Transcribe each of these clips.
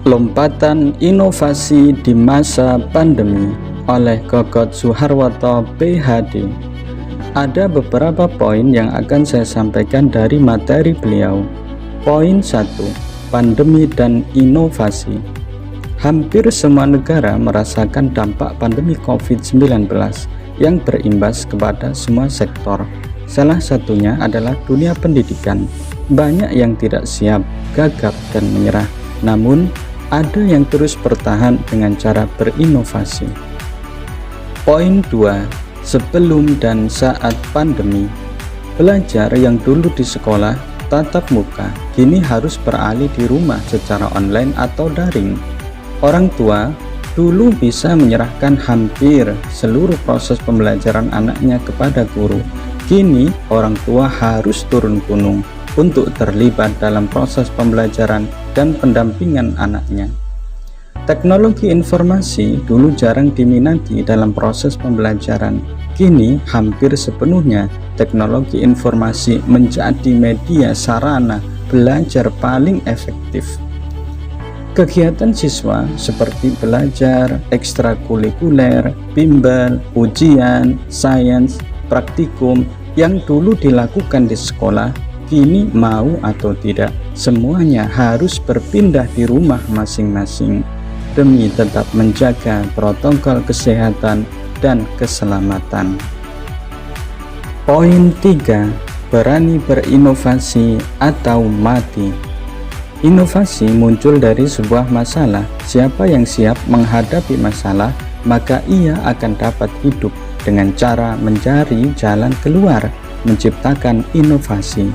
Lompatan Inovasi di Masa Pandemi oleh Gogot Suharwoto PhD. Ada beberapa poin yang akan saya sampaikan dari materi beliau. Poin 1, pandemi dan inovasi. Hampir semua negara merasakan dampak pandemi COVID-19 yang berimbas kepada semua sektor. Salah satunya adalah dunia pendidikan. Banyak yang tidak siap, gagap, dan menyerah. Namun, ada yang terus bertahan dengan cara berinovasi. Poin 2, sebelum dan saat pandemi. Belajar yang dulu di sekolah tatap muka, kini harus beralih di rumah secara online atau daring. Orang tua dulu bisa menyerahkan hampir seluruh proses pembelajaran anaknya kepada guru. Kini orang tua harus turun gunung untuk terlibat dalam proses pembelajaran dan pendampingan anaknya. Teknologi informasi dulu jarang diminati dalam proses pembelajaran. Kini hampir sepenuhnya teknologi informasi menjadi media sarana belajar paling efektif. Kegiatan siswa seperti belajar, ekstrakurikuler, bimbel, ujian, sains, praktikum yang dulu dilakukan di sekolah, kini mau atau tidak, semuanya harus berpindah di rumah masing-masing demi tetap menjaga protokol kesehatan dan keselamatan. Poin 3, berani berinovasi atau mati. Inovasi muncul dari sebuah masalah. Siapa yang siap menghadapi masalah, maka ia akan dapat hidup dengan cara mencari jalan keluar, menciptakan inovasi.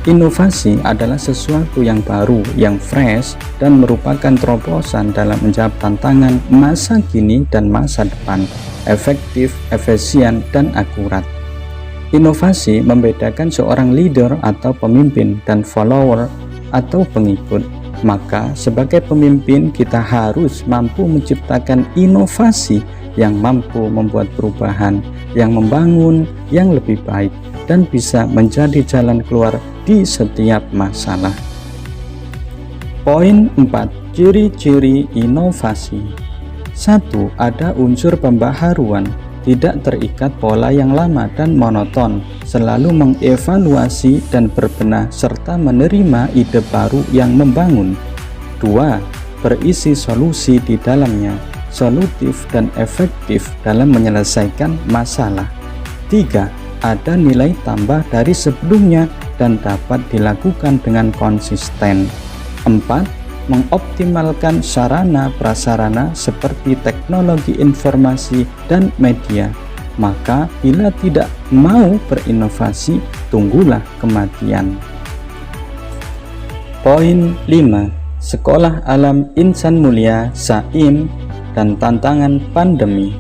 Inovasi adalah sesuatu yang baru, yang fresh, dan merupakan terobosan dalam menjawab tantangan masa kini dan masa depan, efektif, efisien, dan akurat. Inovasi membedakan seorang leader atau pemimpin dan follower atau pengikut. Maka sebagai pemimpin kita harus mampu menciptakan inovasi yang mampu membuat perubahan, yang membangun, yang lebih baik, dan bisa menjadi jalan keluar di setiap masalah. Poin 4, ciri-ciri inovasi. 1. Ada unsur pembaharuan, tidak terikat pola yang lama dan monoton, selalu mengevaluasi dan berbenah serta menerima ide baru yang membangun. 2. Berisi solusi di dalamnya, solutif dan efektif dalam menyelesaikan masalah. 3. Ada nilai tambah dari sebelumnya dan dapat dilakukan dengan konsisten. 4. Mengoptimalkan sarana prasarana seperti teknologi informasi dan media. Maka bila tidak mau berinovasi, tunggulah kematian. Poin 5, Sekolah Alam Insan Mulia SAIM dan tantangan pandemi.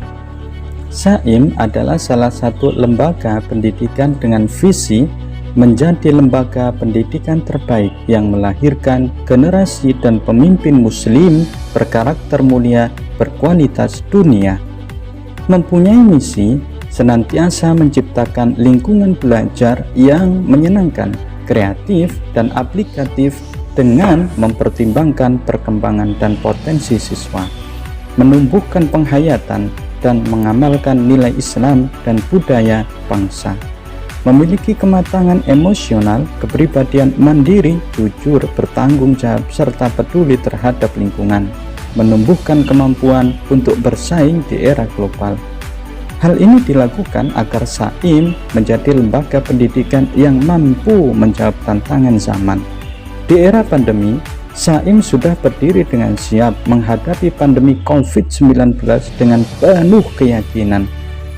SAIM adalah salah satu lembaga pendidikan dengan visi menjadi lembaga pendidikan terbaik yang melahirkan generasi dan pemimpin muslim berkarakter mulia berkualitas dunia. Mempunyai misi senantiasa menciptakan lingkungan belajar yang menyenangkan, kreatif, dan aplikatif dengan mempertimbangkan perkembangan dan potensi siswa, menumbuhkan penghayatan dan mengamalkan nilai Islam dan budaya bangsa, memiliki kematangan emosional, kepribadian mandiri, jujur, bertanggung jawab, serta peduli terhadap lingkungan, menumbuhkan kemampuan untuk bersaing di era global. Hal ini dilakukan agar SAIM menjadi lembaga pendidikan yang mampu menjawab tantangan zaman. Di era pandemi, SAIM sudah berdiri dengan siap menghadapi pandemi COVID-19 dengan penuh keyakinan,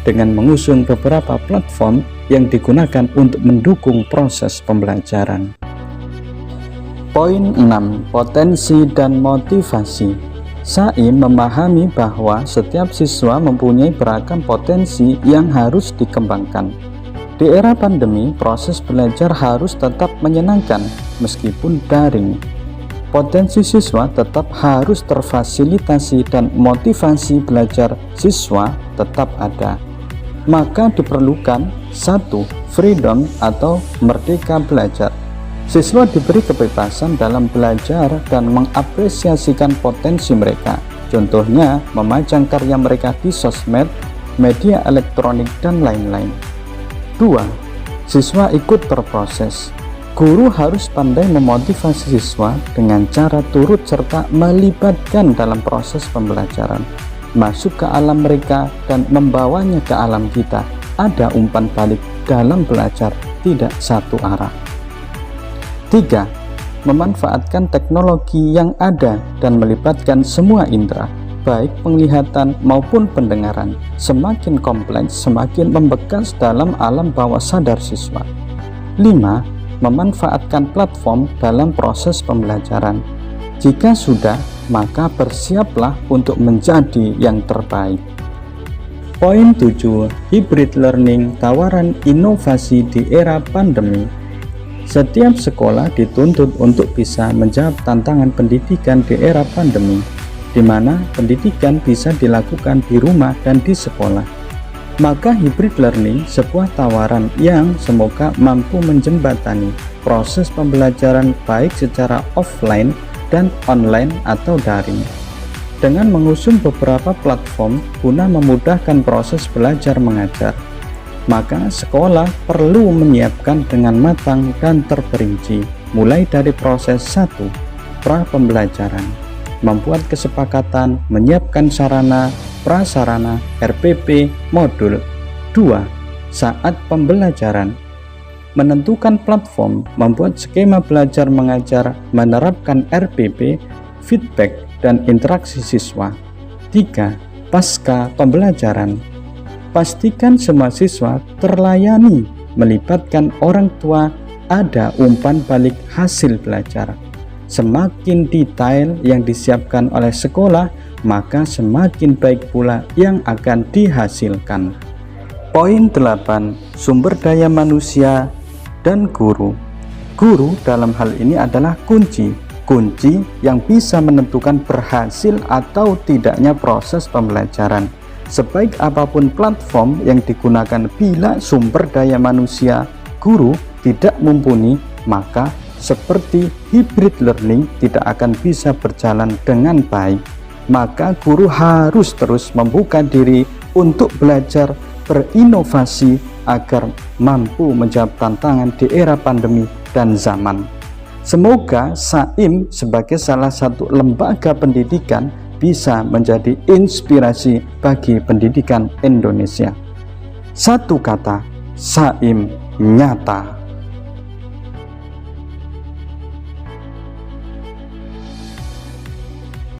dengan mengusung beberapa platform yang digunakan untuk mendukung proses pembelajaran. Poin 6, potensi dan motivasi. SAIM memahami bahwa setiap siswa mempunyai beragam potensi yang harus dikembangkan. Di era pandemi, proses belajar harus tetap menyenangkan meskipun daring. Potensi siswa tetap harus terfasilitasi dan motivasi belajar siswa tetap ada. Maka diperlukan 1. Freedom atau merdeka belajar. Siswa diberi kebebasan dalam belajar dan mengapresiasikan potensi mereka. Contohnya, memajang karya mereka di sosmed, media elektronik, dan lain-lain. 2. Siswa ikut berproses. Guru harus pandai memotivasi siswa dengan cara turut serta melibatkan dalam proses pembelajaran, masuk ke alam mereka dan membawanya ke alam kita. Ada umpan balik dalam belajar, tidak satu arah. 3. Memanfaatkan teknologi yang ada dan melibatkan semua indera, baik penglihatan maupun pendengaran. Semakin kompleks, semakin membekas dalam alam bawah sadar siswa. 5. Memanfaatkan platform dalam proses pembelajaran. Jika sudah, maka bersiaplah untuk menjadi yang terbaik. Poin 7. Hybrid learning, tawaran inovasi di era pandemi. Setiap sekolah dituntut untuk bisa menjawab tantangan pendidikan di era pandemi, di mana pendidikan bisa dilakukan di rumah dan di sekolah. Maka hybrid learning sebuah tawaran yang semoga mampu menjembatani proses pembelajaran baik secara offline dan online atau daring, dengan mengusung beberapa platform guna memudahkan proses belajar mengajar. Maka sekolah perlu menyiapkan dengan matang dan terperinci, mulai dari proses 1. Pra pembelajaran, membuat kesepakatan, menyiapkan sarana, prasarana, RPP, modul. 2. Saat pembelajaran, menentukan platform, membuat skema belajar mengajar, menerapkan RPP, feedback, dan interaksi siswa. 3. Pasca pembelajaran, pastikan semua siswa terlayani, melibatkan orang tua, ada umpan balik hasil belajar. Semakin detail yang disiapkan oleh sekolah, maka semakin baik pula yang akan dihasilkan. Poin 8. Sumber daya manusia dan guru. Guru dalam hal ini adalah kunci yang bisa menentukan berhasil atau tidaknya proses pembelajaran. Sebaik apapun platform yang digunakan, bila sumber daya manusia guru tidak mumpuni, maka seperti hybrid learning tidak akan bisa berjalan dengan baik. Maka guru harus terus membuka diri untuk belajar, berinovasi agar mampu menjawab tantangan di era pandemi dan zaman. Semoga SAIM sebagai salah satu lembaga pendidikan bisa menjadi inspirasi bagi pendidikan Indonesia. Satu kata, SAIM nyata.